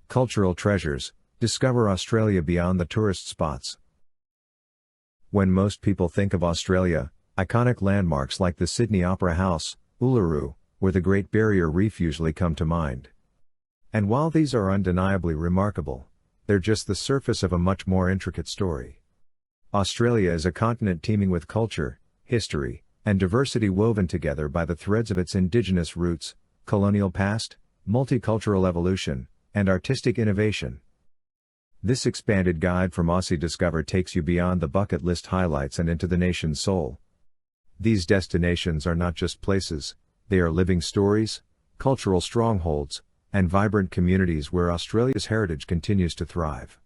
Cultural treasures, discover Australia beyond the tourist spots. When most people think of Australia, iconic landmarks like the Sydney Opera House, Uluru, or the Great Barrier Reef usually come to mind. And while these are undeniably remarkable, they're just the surface of a much more intricate story. Australia is a continent teeming with culture, history, and diversity woven together by the threads of its indigenous roots, colonial past, multicultural evolution, and artistic innovation. This expanded guide from Aussie Discoverer takes you beyond the bucket list highlights and into the nation's soul. These destinations are not just places, they are living stories, cultural strongholds, and vibrant communities where Australia's heritage continues to thrive.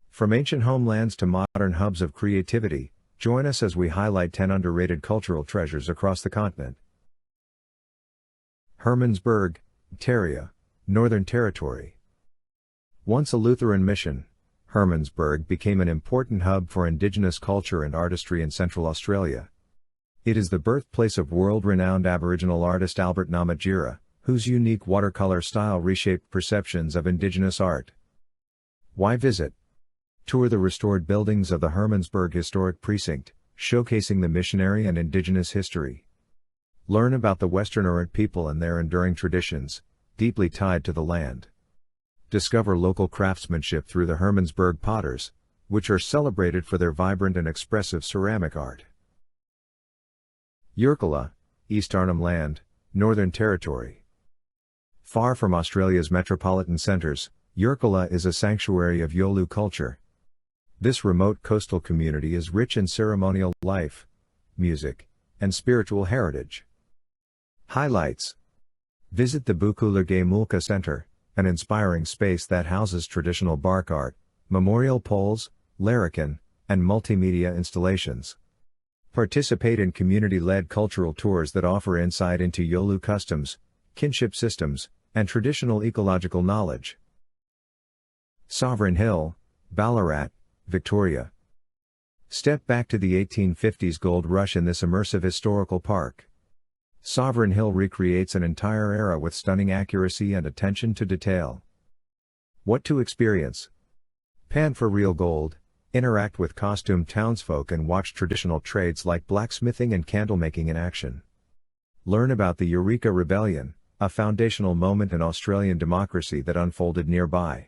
From ancient homelands to modern hubs of creativity, join us as we highlight 10 underrated cultural treasures across the continent. Hermannsburg, Ontario, Northern Territory. Once a Lutheran mission, Hermannsburg became an important hub for Indigenous culture and artistry in Central Australia. It is the birthplace of world-renowned Aboriginal artist Albert Namatjira, whose unique watercolor style reshaped perceptions of Indigenous art. Why visit? Tour the restored buildings of the Hermannsburg Historic Precinct, showcasing the missionary and Indigenous history. Learn about the Western Urirt people and their enduring traditions, deeply tied to the land. Discover local craftsmanship through the Hermannsburg potters, which are celebrated for their vibrant and expressive ceramic art. Yirrkala, East Arnhem Land, Northern Territory. Far from Australia's metropolitan centres, Yirrkala is a sanctuary of Yolu culture. This remote coastal community is rich in ceremonial life, music, and spiritual heritage. Highlights: visit the Bukulage Mulka Centre, an inspiring space that houses traditional bark art, memorial poles, larrikin, and multimedia installations. Participate in community-led cultural tours that offer insight into Yolu customs, kinship systems, and traditional ecological knowledge. Sovereign Hill, Ballarat, Victoria. Step back to the 1850s gold rush in this immersive historical park. Sovereign Hill recreates an entire era with stunning accuracy and attention to detail. What to experience? Pan for real gold, interact with costumed townsfolk and watch traditional trades like blacksmithing and candlemaking in action. Learn about the Eureka Rebellion, a foundational moment in Australian democracy that unfolded nearby.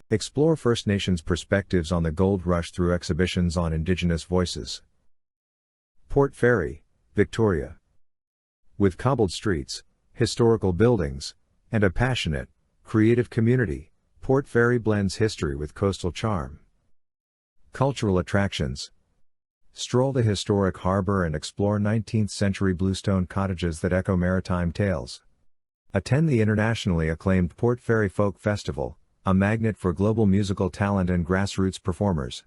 Explore First Nations perspectives on the gold rush through exhibitions on Indigenous voices. Port Fairy, Victoria. With cobbled streets, historical buildings, and a passionate, creative community, Port Fairy blends history with coastal charm. Cultural attractions. Stroll the historic harbour and explore 19th-century bluestone cottages that echo maritime tales. Attend the internationally acclaimed Port Fairy Folk Festival, a magnet for global musical talent and grassroots performers.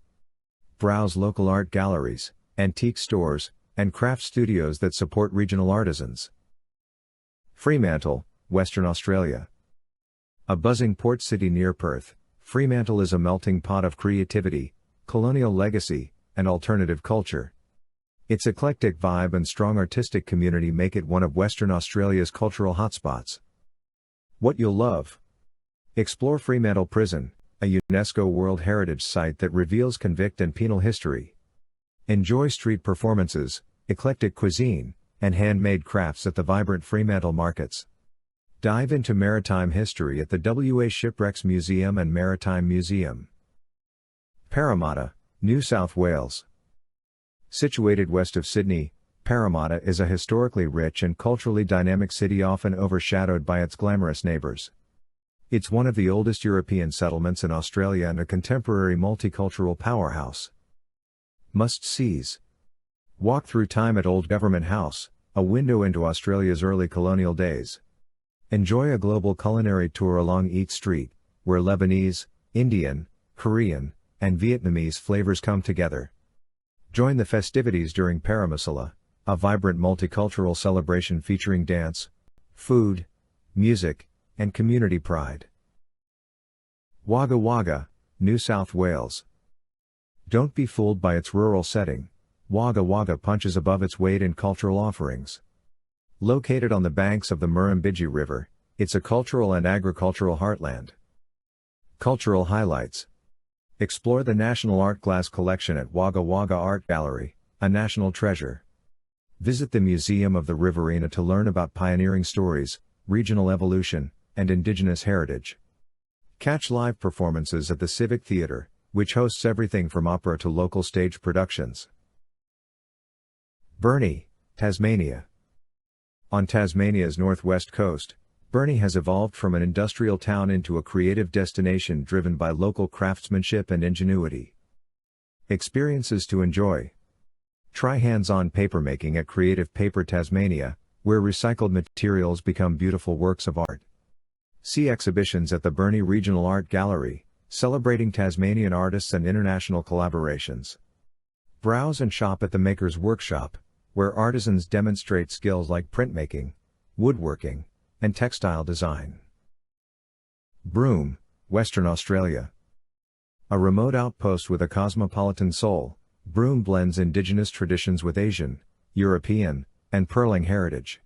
Browse local art galleries, antique stores, and craft studios that support regional artisans. Fremantle, Western Australia. A buzzing port city near Perth, Fremantle is a melting pot of creativity, colonial legacy, and alternative culture. Its eclectic vibe and strong artistic community make it one of Western Australia's cultural hotspots. What you'll love. Explore Fremantle Prison, a UNESCO World Heritage Site that reveals convict and penal history. Enjoy street performances, eclectic cuisine, and handmade crafts at the vibrant Fremantle markets. Dive into maritime history at the WA Shipwrecks Museum and Maritime Museum. Parramatta, New South Wales. Situated west of Sydney, Parramatta is a historically rich and culturally dynamic city often overshadowed by its glamorous neighbours. It's one of the oldest European settlements in Australia and a contemporary multicultural powerhouse. Must-sees. Walk through time at Old Government House, a window into Australia's early colonial days. Enjoy a global culinary tour along Eat Street, where Lebanese, Indian, Korean, and Vietnamese flavors come together. Join the festivities during Paramasala, a vibrant multicultural celebration featuring dance, food, music, and community pride. Wagga Wagga, New South Wales. Don't be fooled by its rural setting. Wagga Wagga punches above its weight in cultural offerings. Located on the banks of the Murrumbidgee River, it's a cultural and agricultural heartland. Cultural highlights. Explore the National Art Glass Collection at Wagga Wagga Art Gallery, a national treasure. Visit the Museum of the Riverina to learn about pioneering stories, regional evolution, and indigenous heritage. Catch live performances at the Civic Theatre, which hosts everything from opera to local stage productions. Burnie, Tasmania. On Tasmania's northwest coast, Burnie has evolved from an industrial town into a creative destination driven by local craftsmanship and ingenuity. Experiences to enjoy. Try hands-on papermaking at Creative Paper Tasmania, where recycled materials become beautiful works of art. See exhibitions at the Burnie Regional Art Gallery, celebrating Tasmanian artists and international collaborations. Browse and shop at the Maker's Workshop, where artisans demonstrate skills like printmaking, woodworking, and textile design. Broome, Western Australia. A remote outpost with a cosmopolitan soul, Broome blends indigenous traditions with Asian, European, and pearling heritage.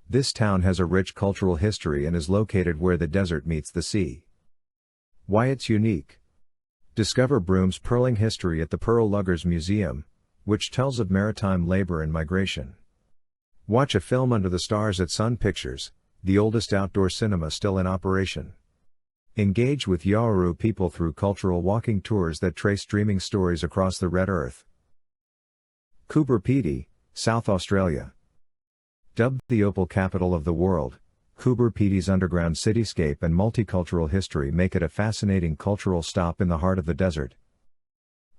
This town has a rich cultural history and is located where the desert meets the sea. Why it's unique. Discover Broome's pearling history at the Pearl Luggers Museum, which tells of maritime labor and migration. Watch a film under the stars at Sun Pictures, the oldest outdoor cinema still in operation. Engage with Yawuru people through cultural walking tours that trace dreaming stories across the red earth. Coober Pedy, South Australia. Dubbed the opal capital of the world, Coober Pedy's underground cityscape and multicultural history make it a fascinating cultural stop in the heart of the desert.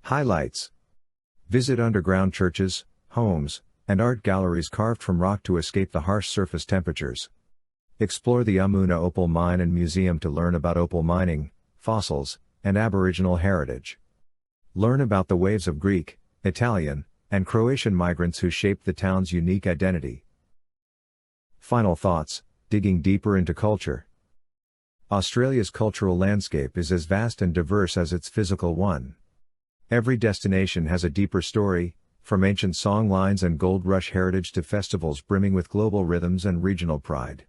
Highlights. Visit underground churches, homes, and art galleries carved from rock to escape the harsh surface temperatures. Explore the Umuna Opal Mine and Museum to learn about opal mining, fossils, and Aboriginal heritage. Learn about the waves of Greek, Italian, and Croatian migrants who shaped the town's unique identity. Final thoughts, digging deeper into culture. Australia's cultural landscape is as vast and diverse as its physical one. Every destination has a deeper story, from ancient songlines and gold rush heritage to festivals brimming with global rhythms and regional pride.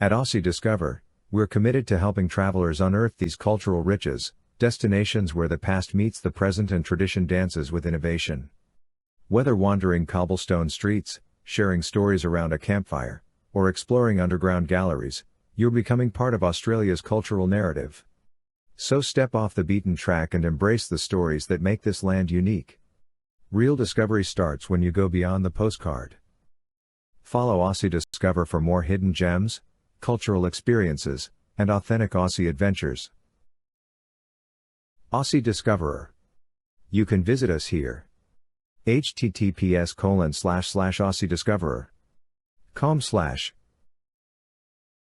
At Aussie Discover, we're committed to helping travelers unearth these cultural riches, destinations where the past meets the present and tradition dances with innovation. Whether wandering cobblestone streets, sharing stories around a campfire, or exploring underground galleries, you're becoming part of Australia's cultural narrative. So step off the beaten track and embrace the stories that make this land unique. Real discovery starts when you go beyond the postcard. Follow Aussie Discover for more hidden gems, cultural experiences, and authentic Aussie adventures. Aussie Discoverer. You can visit us here. https://aussiediscoverer.com/